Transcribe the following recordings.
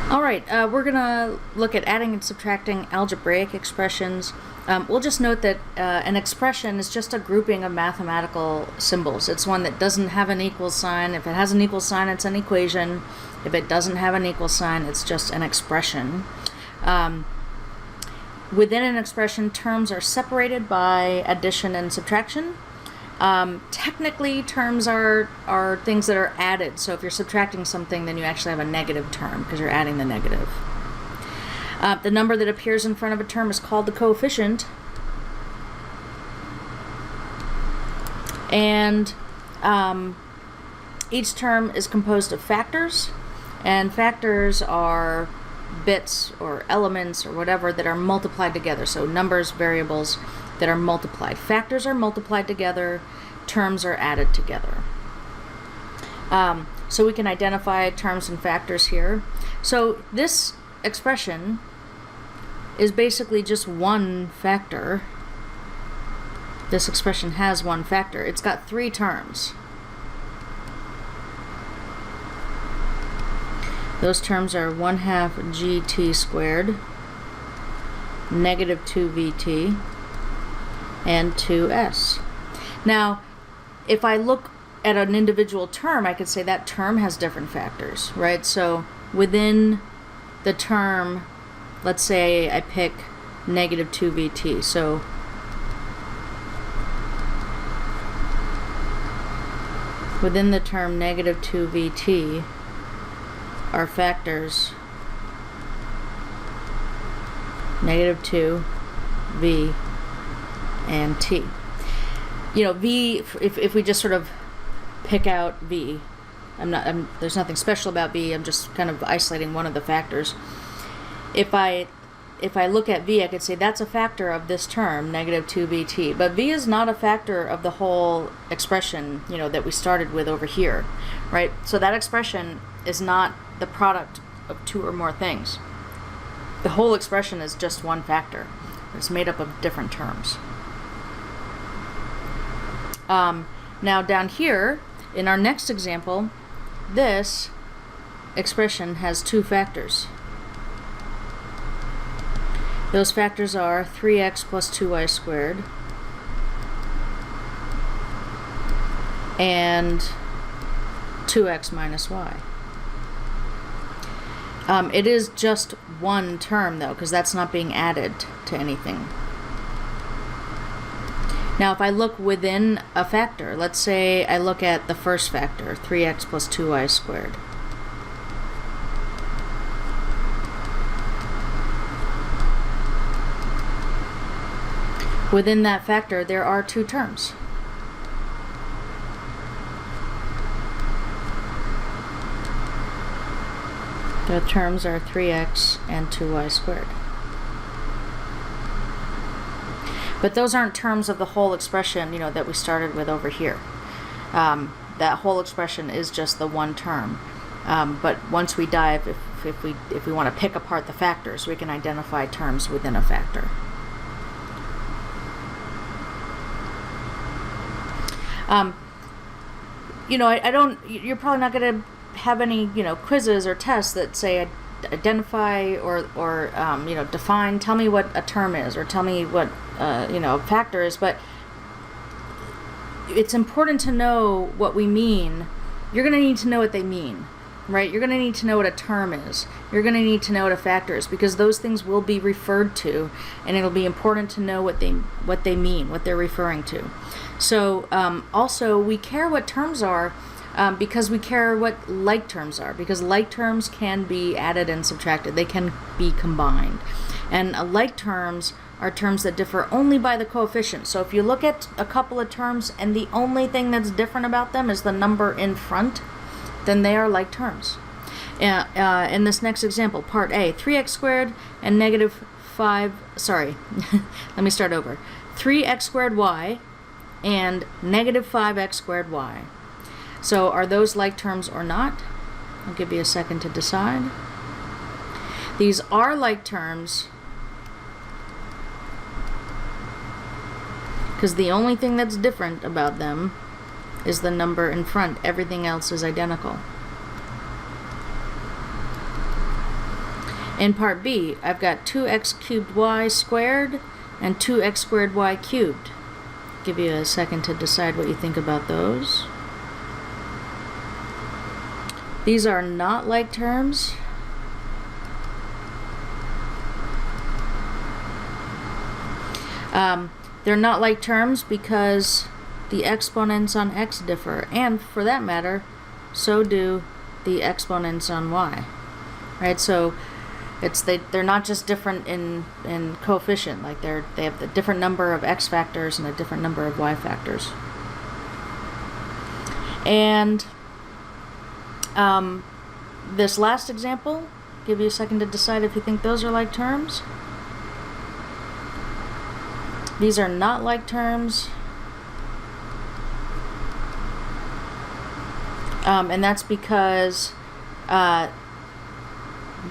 Alright, we're going to look at adding and subtracting algebraic expressions. We'll just note that an expression is just a grouping of mathematical symbols. It's one that doesn't have an equal sign. If it has an equal sign, it's an equation. If it doesn't have an equal sign, it's just an expression. Within an expression, terms are separated by addition and subtraction. Technically, terms are things that are added. So if you're subtracting something, then you actually have a negative term because you're adding the negative. The number that appears in front of a term is called the coefficient. And each term is composed of factors. And factors are bits or elements or whatever that are multiplied together. So numbers, variables that are multiplied. Factors are multiplied together, terms are added together. So we can identify terms and factors here. So this expression is basically just one factor. This expression has one factor. It's got three terms. Those terms are 1/2 gt squared, negative 2vt, and 2s. Now, if I look at an individual term, I could say that term has different factors, right? So within the term, let's say I pick negative 2vt. So within the term negative 2vt are factors negative 2, v, and t. You know, v, if we just sort of pick out v, there's nothing special about v, I'm just kind of isolating one of the factors. If I look at v, I could say that's a factor of this term, negative 2vt, but v is not a factor of the whole expression, you know, that we started with over here, right? So that expression is not the product of two or more things. The whole expression is just one factor. It's made up of different terms. Now down here, in our next example, this expression has two factors. Those factors are 3x plus 2y squared and 2x minus y. It is just one term though, because that's not being added to anything. Now if I look within a factor, let's say I look at the first factor, 3x plus 2y squared. Within that factor, there are two terms. The terms are 3x and 2y squared. But those aren't terms of the whole expression, you know, that we started with over here. That whole expression is just the one term. But once we dive, if we want to pick apart the factors, we can identify terms within a factor. You know, you're probably not going to have any, you know, quizzes or tests that say identify or you know, define, tell me what a term is, or tell me what you know, a factor is, but it's important to know what we mean. You're going to need to know what they mean, right? You're going to need to know what a term is. You're going to need to know what a factor is, because those things will be referred to, and it'll be important to know what they mean, what they're referring to. So also we care what terms are, because we care what like terms are, because like terms can be added and subtracted. They can be combined. And like terms are terms that differ only by the coefficient. So if you look at a couple of terms and the only thing that's different about them is the number in front, then they are like terms. In this next example, part A, 3x squared and negative 5, sorry, let me start over. 3x squared y and negative 5x squared y. So are those like terms or not? I'll give you a second to decide. These are like terms because the only thing that's different about them is the number in front. Everything else is identical. In part B, I've got 2x cubed y squared and 2x squared y cubed. Give you a second to decide what you think about those. These are not like terms. They're not like terms because the exponents on x differ, and for that matter, so do the exponents on y. Right? So they're not just different in coefficient, like they have a different number of x factors and a different number of y factors. And this last example, give you a second to decide if you think those are like terms. These are not like terms. And that's because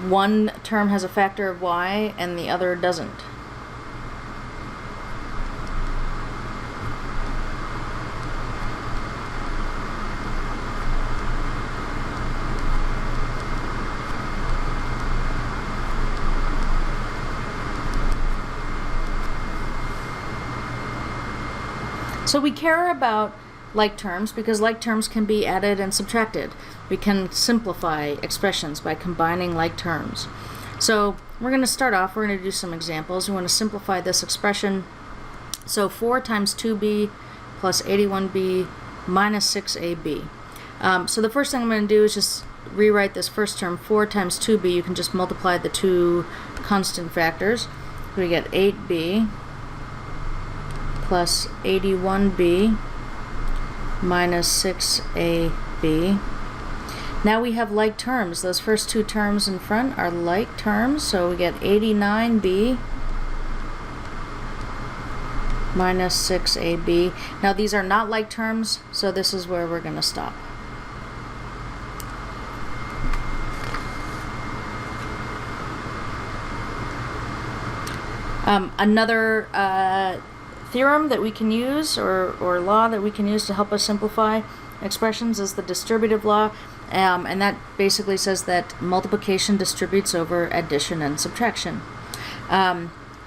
one term has a factor of y and the other doesn't. So we care about like terms because like terms can be added and subtracted. We can simplify expressions by combining like terms. So we're going to start off, we're going to do some examples. We want to simplify this expression. So 4 times 2b plus 81b minus 6ab. So the first thing I'm going to do is just rewrite this first term, 4 times 2b. You can just multiply the two constant factors. We get 8b plus 81b minus 6ab. Now we have like terms. Those first two terms in front are like terms, so we get 89b minus 6ab. Now these are not like terms, so this is where we're going to stop. Another theorem that we can use, or law that we can use to help us simplify expressions, is the distributive law, and that basically says that multiplication distributes over addition and subtraction.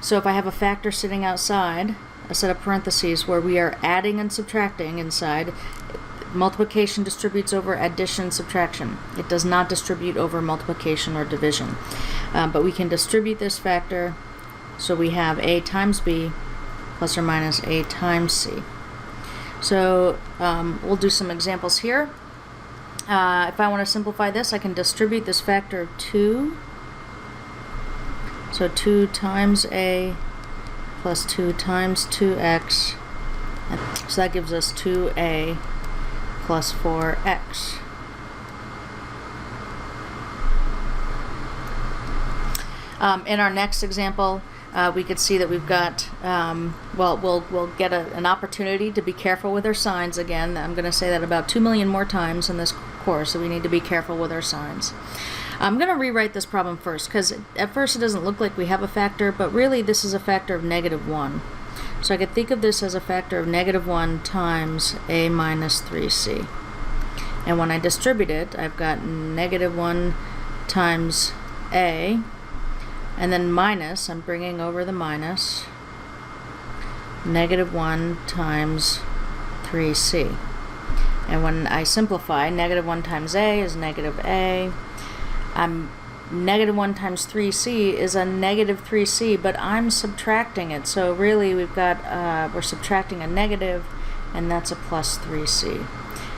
So if I have a factor sitting outside, a set of parentheses where we are adding and subtracting inside, multiplication distributes over addition and subtraction. It does not distribute over multiplication or division. But we can distribute this factor, so we have a times b plus or minus a times c. So we'll do some examples here. If I want to simplify this, I can distribute this factor of 2. So 2 times a plus 2 times 2x. So that gives us 2a plus 4x. In our next example, we could see that we've got, we'll get an opportunity to be careful with our signs again. I'm going to say that about 2 million more times in this course, so we need to be careful with our signs. I'm going to rewrite this problem first, because at first it doesn't look like we have a factor, but really this is a factor of -1. So I could think of this as a factor of -1 times a minus 3c. And when I distribute it, I've got -1 times a, and then minus, I'm bringing over the minus, -1 times 3c. And when I simplify, -1 times a is -a. -1 times 3c is a -3c, but I'm subtracting it. So really we've got, we're subtracting a negative, and that's a plus 3c.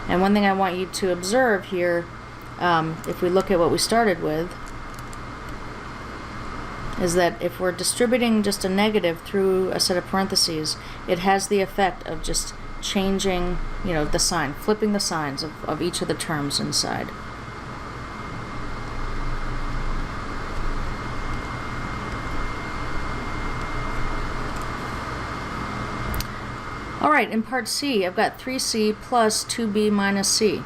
And one thing I want you to observe here, if we look at what we started with, is that if we're distributing just a negative through a set of parentheses, it has the effect of just changing, the sign, flipping the signs of each of the terms inside. Alright, in part C, I've got 3c plus 2b minus c.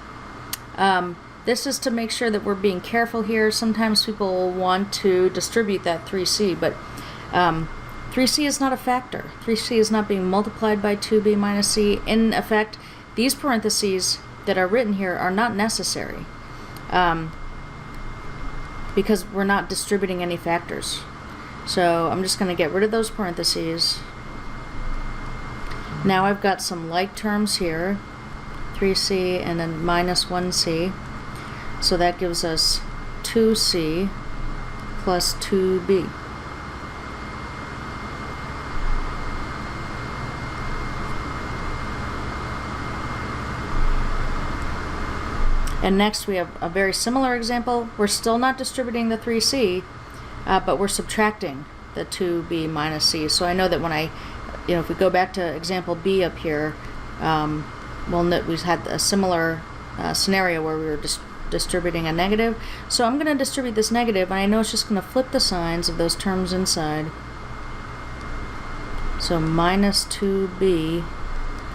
This is to make sure that we're being careful here. Sometimes people want to distribute that 3c, but 3c is not a factor. 3c is not being multiplied by 2b minus c. In effect, these parentheses that are written here are not necessary, because we're not distributing any factors. So I'm just going to get rid of those parentheses. Now I've got some like terms here, 3c and then minus 1c. So that gives us 2c plus 2b. And next we have a very similar example. We're still not distributing the 3c, but we're subtracting the 2b minus c. So I know that when if we go back to example B up here, we'll note we had a similar scenario where we were distributing a negative. So I'm going to distribute this negative, and I know it's just going to flip the signs of those terms inside. So minus 2b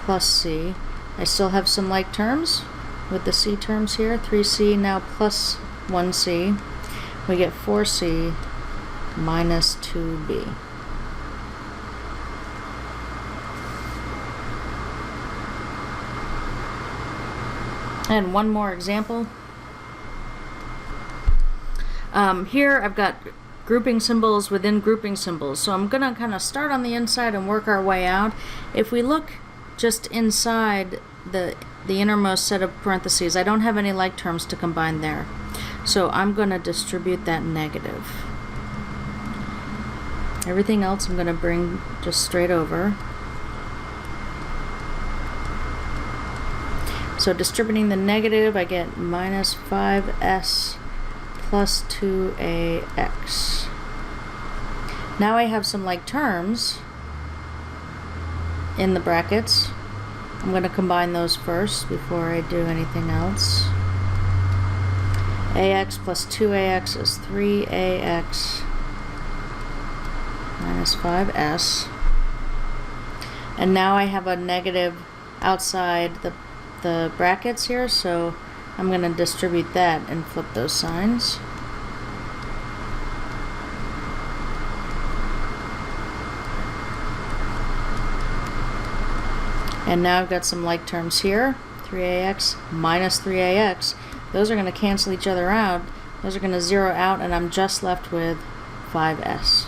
plus c. I still have some like terms with the c terms here. 3c now plus 1c. We get 4c minus 2b. And one more example. Here I've got grouping symbols within grouping symbols. So I'm going to kind of start on the inside and work our way out. If we look just inside the innermost set of parentheses, I don't have any like terms to combine there. So I'm going to distribute that negative. Everything else I'm going to bring just straight over. So distributing the negative, I get minus 5s plus 2ax. Now I have some like terms in the brackets. I'm going to combine those first before I do anything else. ax plus 2ax is 3ax minus 5s. And now I have a negative outside the brackets here, so I'm going to distribute that and flip those signs. And now I've got some like terms here, 3ax minus 3ax. Those are going to cancel each other out. Those are going to zero out, and I'm just left with 5s.